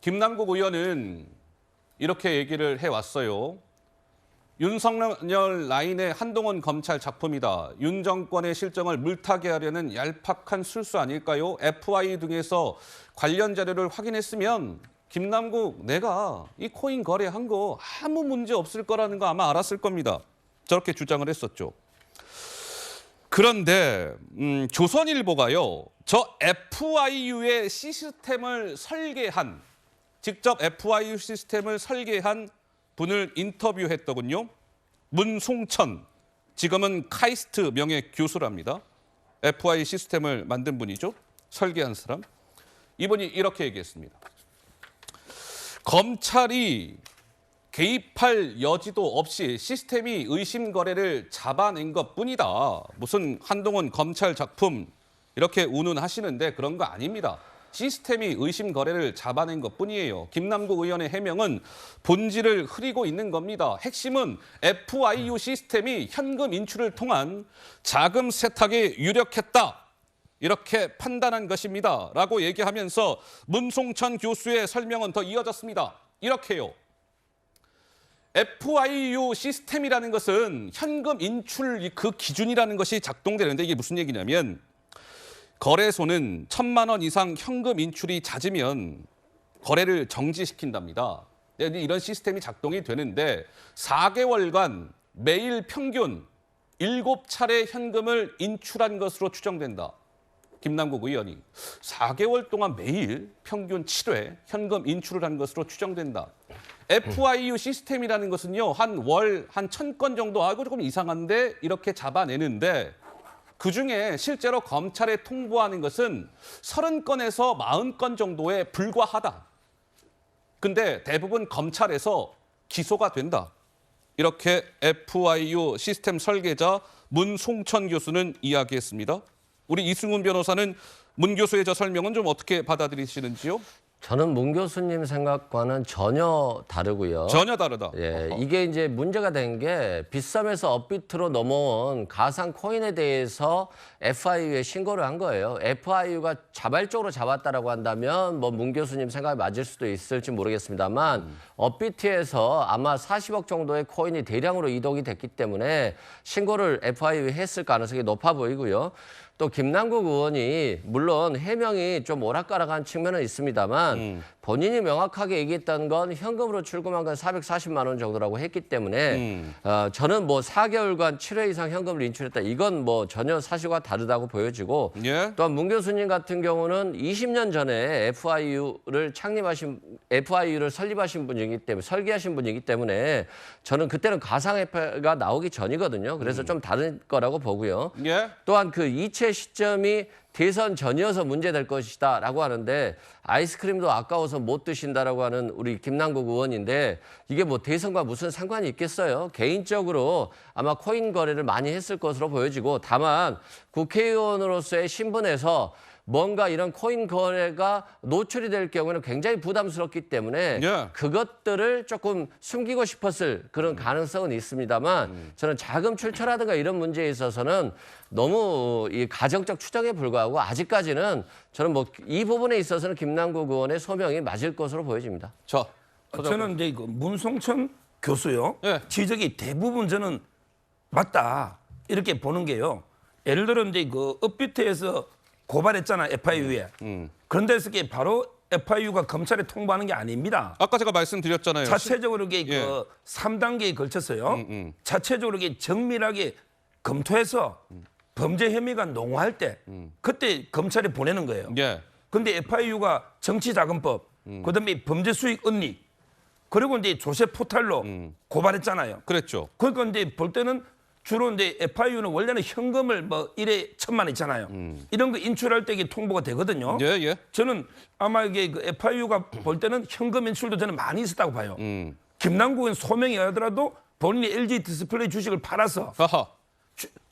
김남국 의원은 이렇게 얘기를 해왔어요. 윤석열 라인의 한동훈 검찰 작품이다. 윤 정권의 실정을 물타게 하려는 얄팍한 술수 아닐까요? FI 등에서 관련 자료를 확인했으면 김남국 내가 이 코인 거래한 거 아무 문제 없을 거라는 거 아마 알았을 겁니다. 저렇게 주장을 했었죠. 그런데 조선일보가요. 저 FIU의 시스템을 설계한, 직접 FIU 시스템을 설계한 분을 인터뷰했더군요. 문송천, 지금은 카이스트 명예 교수랍니다. FI 시스템을 만든 분이죠. 설계한 사람. 이분이 이렇게 얘기했습니다. 검찰이 개입할 여지도 없이 시스템이 의심 거래를 잡아낸 것뿐이다. 무슨 한동훈 검찰 작품 이렇게 운운하시는데 그런 거 아닙니다. 시스템이 의심 거래를 잡아낸 것뿐이에요. 김남국 의원의 해명은 본질을 흐리고 있는 겁니다. 핵심은 FIU 시스템이 현금 인출을 통한 자금 세탁에 유력했다. 이렇게 판단한 것입니다. 라고 얘기하면서 문송천 교수의 설명은 더 이어졌습니다. 이렇게요. FIU 시스템이라는 것은 현금 인출 그 기준이라는 것이 작동되는데 이게 무슨 얘기냐면 거래소는 1,000만 원 이상 현금 인출이 잦으면 거래를 정지시킨답니다. 이런 시스템이 작동이 되는데 4개월간 매일 평균 7차례 현금을 인출한 것으로 추정된다. 김남국 의원이 4개월 동안 매일 평균 7회 현금 인출을 한 것으로 추정된다. FIU 시스템이라는 것은요. 한 월 한 1,000건 정도 이거 조금 이상한데 이렇게 잡아내는데 그중에 실제로 검찰에 통보하는 것은 30건에서 40건 정도에 불과하다. 근데 대부분 검찰에서 기소가 된다. 이렇게 FIU 시스템 설계자 문송천 교수는 이야기했습니다. 우리 이승훈 변호사는 문 교수의 저 설명은 좀 어떻게 받아들이시는지요? 저는 문 교수님 생각과는 전혀 다르고요. 전혀 다르다. 예, 이게 이제 문제가 된 게 빗썸에서 업비트로 넘어온 가상 코인에 대해서 FIU에 신고를 한 거예요. FIU가 자발적으로 잡았다라고 한다면 뭐 문 교수님 생각이 맞을 수도 있을지 모르겠습니다만 업비트에서 아마 40억 정도의 코인이 대량으로 이동이 됐기 때문에 신고를 FIU에 했을 가능성이 높아 보이고요. 또 김남국 의원이 물론 해명이 좀 오락가락한 측면은 있습니다만 본인이 명확하게 얘기했던 건 현금으로 출금한 건 440만 원 정도라고 했기 때문에 저는 뭐 4개월간 7회 이상 현금을 인출했다. 이건 뭐 전혀 사실과 다르다고 보여지고 예? 또한 문 교수님 같은 경우는 20년 전에 FIU를 설립하신 분이기 때문에 설계하신 분이기 때문에 저는 그때는 가상 FI가 나오기 전이거든요. 그래서 좀 다른 거라고 보고요. 예? 또한 그 이체 시점이 대선 전이어서 문제될 것이다라고 하는데 아이스크림도 아까워서 못 드신다라고 하는 우리 김남국 의원인데 이게 뭐 대선과 무슨 상관이 있겠어요? 개인적으로 아마 코인 거래를 많이 했을 것으로 보여지고 다만 국회의원으로서의 신분에서 뭔가 이런 코인 거래가 노출이 될 경우에는 굉장히 부담스럽기 때문에 예. 그것들을 조금 숨기고 싶었을 그런 가능성은 있습니다만 저는 자금 출처라든가 이런 문제에 있어서는 너무 이 가정적 추정에 불과하고 아직까지는 저는 뭐 이 부분에 있어서는 김남국 의원의 소명이 맞을 것으로 보여집니다. 저는 이제 그 문송천 교수요. 예. 지적이 대부분 저는 맞다 이렇게 보는 게요. 예를 들어 이제 그 업비트에서 고발했잖아 FIU에. 그런 데서 이게 바로 FIU가 검찰에 통보하는 게 아닙니다. 아까 제가 말씀드렸잖아요. 자체적으로 이게 예. 그 3단계에 걸쳐서요. 자체적으로 이게 정밀하게 검토해서 범죄 혐의가 농후할 때 그때 검찰에 보내는 거예요. 예. 근데 FIU가 정치자금법, 그다음에 범죄 수익 은닉, 그리고 이제 조세 포탈로 고발했잖아요. 그랬죠. 그러니까 이제 볼 때는 주로 이제 FIU는 원래는 현금을 뭐 1회 1,000만 있잖아요. 이런 거 인출할 때 이게 통보가 되거든요. 예, 예. 저는 아마 이게 그 FIU가 볼 때는 현금 인출도 저는 많이 있었다고 봐요. 김남국은 소명이 하더라도 본인이 LG 디스플레이 주식을 팔아서 하하.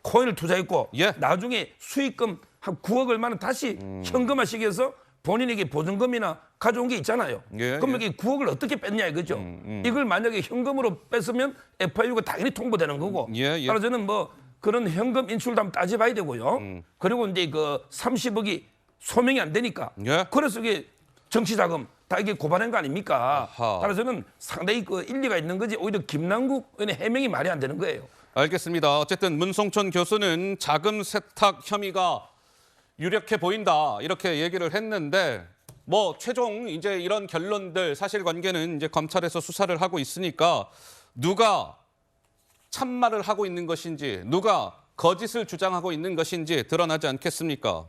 코인을 투자했고 예. 나중에 수익금 한 9억 얼마는 다시 현금화시켜서 본인에게 보증금이나 가져온 게 있잖아요. 예, 그럼 예. 이게 9억을 어떻게 뺐냐 이거죠. 이걸 만약에 현금으로 뺐으면 FIU가 당연히 통보되는 거고. 예, 예. 따라서 저는 뭐 그런 현금 인출도 한번 따져봐야 되고요. 그리고 이제 그 30억이 소명이 안 되니까. 예. 그래서 이게 정치자금 다 이게 고발한 거 아닙니까? 아하. 따라서는 상당히 그 일리가 있는 거지 오히려 김남국 의원의 해명이 말이 안 되는 거예요. 알겠습니다. 어쨌든 문성천 교수는 자금 세탁 혐의가 유력해 보인다 이렇게 얘기를 했는데 뭐 최종 이제 이런 결론들 사실관계는 이제 검찰에서 수사를 하고 있으니까 누가 참말을 하고 있는 것인지 누가 거짓을 주장하고 있는 것인지 드러나지 않겠습니까?